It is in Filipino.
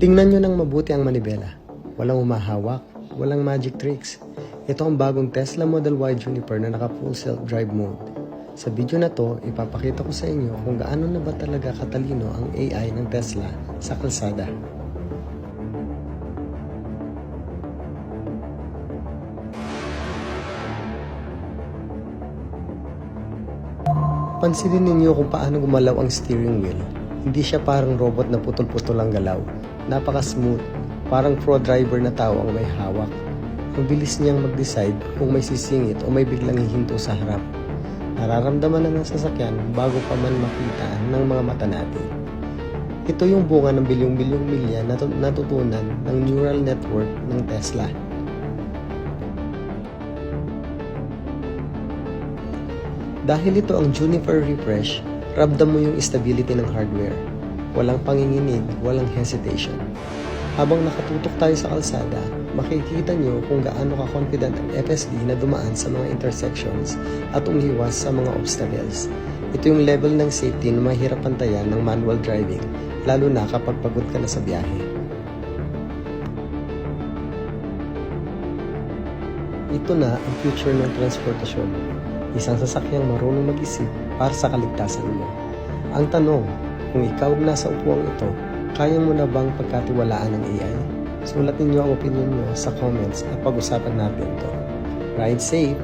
Tingnan nyo ng mabuti ang manibela. Walang umahawak, walang magic tricks. Ito ang bagong Tesla Model Y Juniper na naka full self-drive mode. Sa video na to, ipapakita ko sa inyo kung gaano na ba talaga katalino ang AI ng Tesla sa kalsada. Pansinin ninyo kung paano gumalaw ang steering wheel. Hindi siya parang robot na putol-putol ang galaw. Napaka-smooth, parang pro driver na tao ang may hawak. Ang bilis niyang mag-decide kung may sisingit o may biglang hihinto sa harap. Nararamdaman na ng sasakyan bago pa man makita ng mga mata natin. Ito yung bunga ng bilyong-bilyong milya na natutunan ng neural network ng Tesla. Dahil ito ang Juniper Refresh, ramdam mo yung stability ng hardware. Walang panginginig, walang hesitation. Habang nakatutok tayo sa kalsada, makikita nyo kung gaano ka-confident ang FSD na dumaan sa mga intersections at umiwas sa mga obstacles. Ito yung level ng safety na mahirap pantayan ng manual driving, lalo na kapag pagod ka na sa biyahe. Ito na ang future ng transportasyon. Isang sasakyang marunong mag-isip para sa kaligtasan mo. Ang tanong, kung ikaw nasa upuang ito, kaya mo na bang pagkatiwalaan ng AI? Sulat ninyo ang opinion nyo sa comments at pag-usapan natin ito. Ride safe!